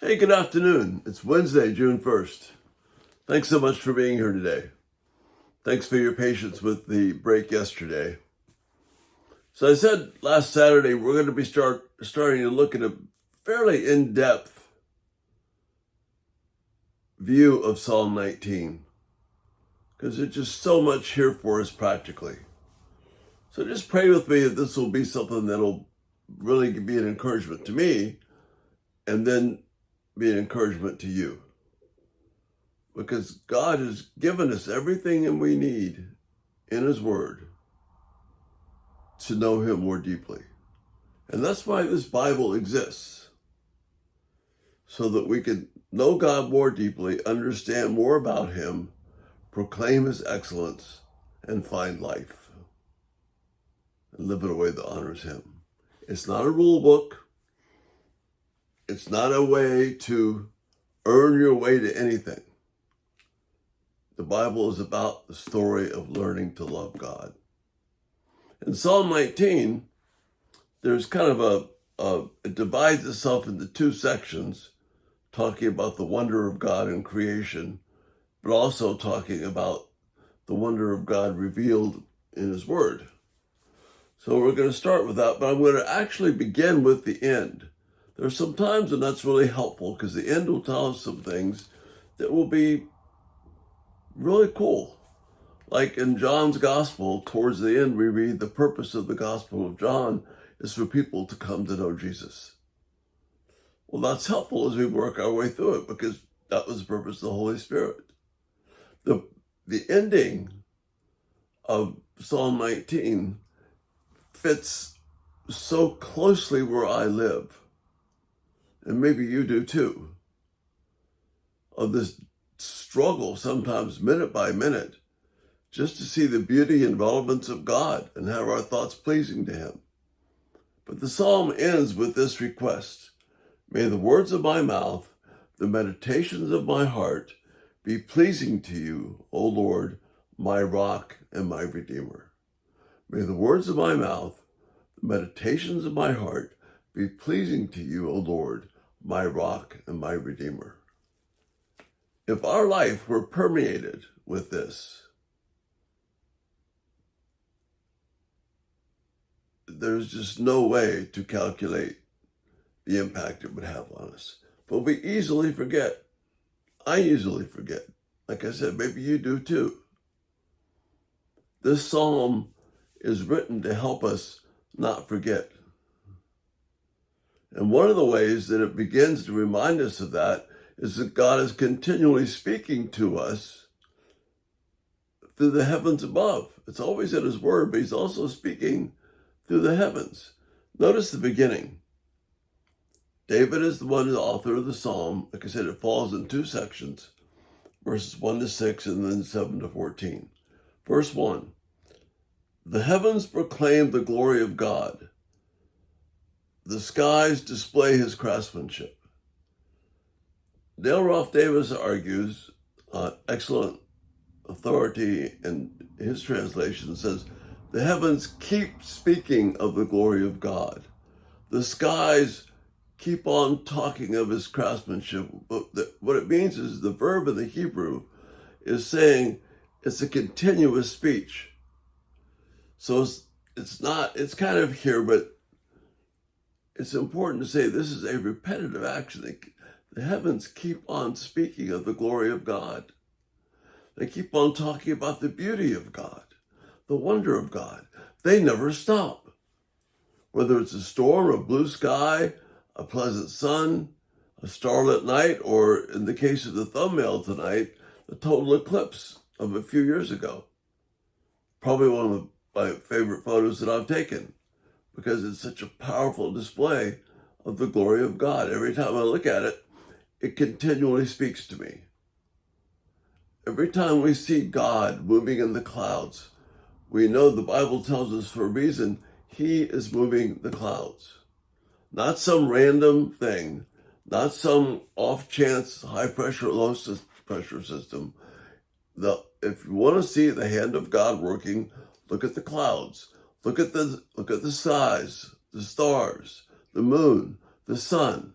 Hey, good afternoon. It's Wednesday, June 1st. Thanks so much for being here today. Thanks for your patience with the break yesterday. So I said last Saturday we're going to be starting to look at a fairly in-depth view of Psalm 19 because there's just so much here for us practically. So just pray with me that this will be something that'll really be an encouragement to me and then be an encouragement to you. Because God has given us everything we need in His Word to know Him more deeply. And that's why this Bible exists. So that we can know God more deeply, understand more about Him, proclaim His excellence, and find life. And live in a way that honors Him. It's not a rule book. It's not a way to earn your way to anything. The Bible is about the story of learning to love God. In Psalm 19, there's kind of it divides itself into two sections, talking about the wonder of God in creation, but also talking about the wonder of God revealed in His Word. So we're going to start with that, but I'm going to actually begin with the end. There are some times when that's really helpful because the end will tell us some things that will be really cool. Like in John's Gospel, towards the end, we read the purpose of the Gospel of John is for people to come to know Jesus. Well, that's helpful as we work our way through it because that was the purpose of the Holy Spirit. The ending of Psalm 19 fits so closely where I live, and maybe you do too, of this struggle sometimes minute by minute just to see the beauty and relevance of God and have our thoughts pleasing to Him. But the psalm ends with this request: may the words of my mouth, the meditations of my heart be pleasing to you, O Lord, my rock and my redeemer. May the words of my mouth, the meditations of my heart be pleasing to you, O Lord, my rock and my redeemer. If our life were permeated with this, there's just no way to calculate the impact it would have on us. But we easily forget. I easily forget. Like I said, maybe you do too. This psalm is written to help us not forget. And one of the ways that it begins to remind us of that is that God is continually speaking to us through the heavens above. It's always in His Word, but He's also speaking through the heavens. Notice the beginning. David is the one, the author of the psalm. Like I said, it falls in two sections, verses 1 to 6 and then 7 to 14. Verse 1, the heavens proclaim the glory of God. The skies display His craftsmanship. Dale Ralph Davis argues, excellent authority in his translation, says, the heavens keep speaking of the glory of God. The skies keep on talking of His craftsmanship. But what it means is the verb in the Hebrew is saying it's a continuous speech. So it's kind of here, but it's important to say this is a repetitive action. The heavens keep on speaking of the glory of God. They keep on talking about the beauty of God, the wonder of God. They never stop. Whether it's a storm, a blue sky, a pleasant sun, a starlit night, or in the case of the thumbnail tonight, the total eclipse of a few years ago. Probably one of my favorite photos that I've taken because it's such a powerful display of the glory of God. Every time I look at it, it continually speaks to me. Every time we see God moving in the clouds, we know the Bible tells us for a reason He is moving the clouds. Not some random thing, not some off-chance high-pressure, low-pressure system. If you want to see the hand of God working, look at the clouds. Look at the skies, the stars, the moon, the sun.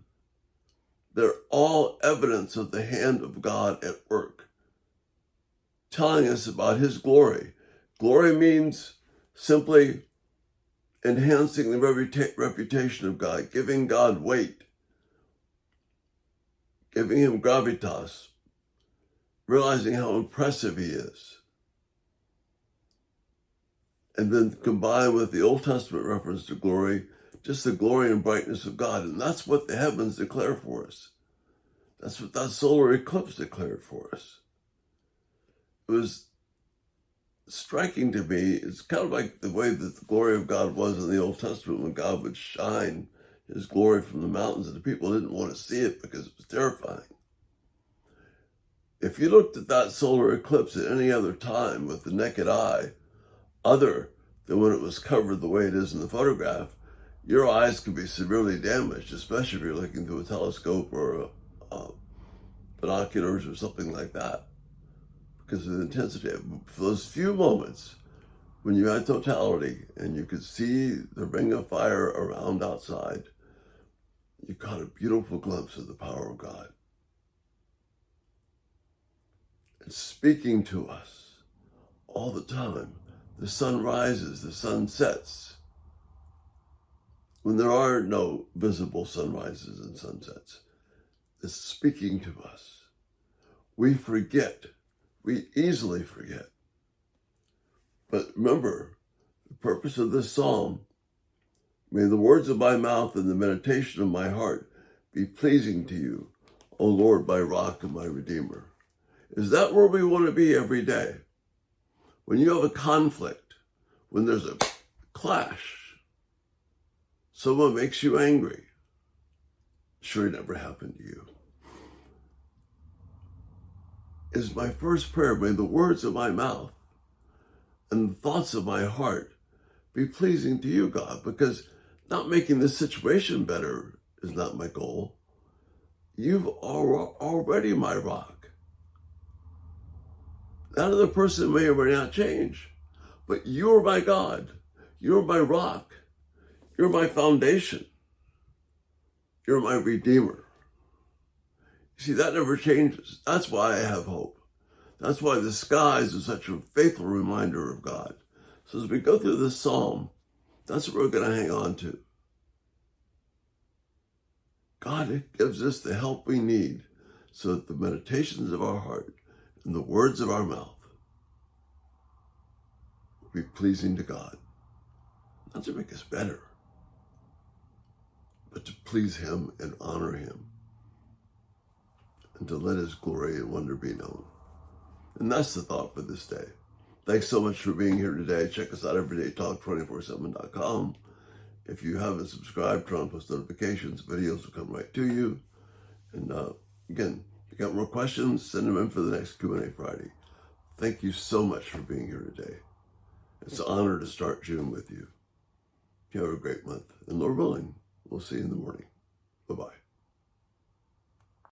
They're all evidence of the hand of God at work, telling us about his glory. Glory means simply enhancing the reputation of God, giving God weight, giving him gravitas, realizing how impressive he is. And then combined with the Old Testament reference to glory, just the glory and brightness of God. And that's what the heavens declare for us. That's what that solar eclipse declared for us. It was striking to me. It's kind of like the way that the glory of God was in the Old Testament, when God would shine his glory from the mountains and the people didn't want to see it because it was terrifying. If you looked at that solar eclipse at any other time with the naked eye, other than when it was covered the way it is in the photograph, your eyes could be severely damaged, especially if you're looking through a telescope or binoculars or something like that, because of the intensity. For those few moments when you had totality and you could see the ring of fire around outside, you caught a beautiful glimpse of the power of God. It's speaking to us all the time. The sun rises, the sun sets. When there are no visible sunrises and sunsets, it's speaking to us. We forget. We easily forget. But remember, the purpose of this psalm: may the words of my mouth and the meditation of my heart be pleasing to you, O Lord, my rock and my redeemer. Is that where we want to be every day? When you have a conflict, when there's a clash, someone makes you angry. Sure, it never happened to you. Is my first prayer, may the words of my mouth and the thoughts of my heart be pleasing to you, God, because not making the situation better is not my goal. You've already my rock. That other person may or may not change, but you're my God. You're my rock. You're my foundation. You're my redeemer. You see, that never changes. That's why I have hope. That's why the skies are such a faithful reminder of God. So as we go through this psalm, that's what we're going to hang on to. God gives us the help we need so that the meditations of our heart and the words of our mouth will be pleasing to God. Not to make us better, but to please him and honor him, and to let his glory and wonder be known. And that's the thought for this day. Thanks so much for being here today. Check us out everydaytalk247.com. If you haven't subscribed, turn on post notifications. Videos will come right to you. And again, if you got more questions, send them in for the next Q&A Friday. Thank you so much for being here today. It's an honor to start June with you. You have a great month. And Lord willing, we'll see you in the morning. Bye-bye.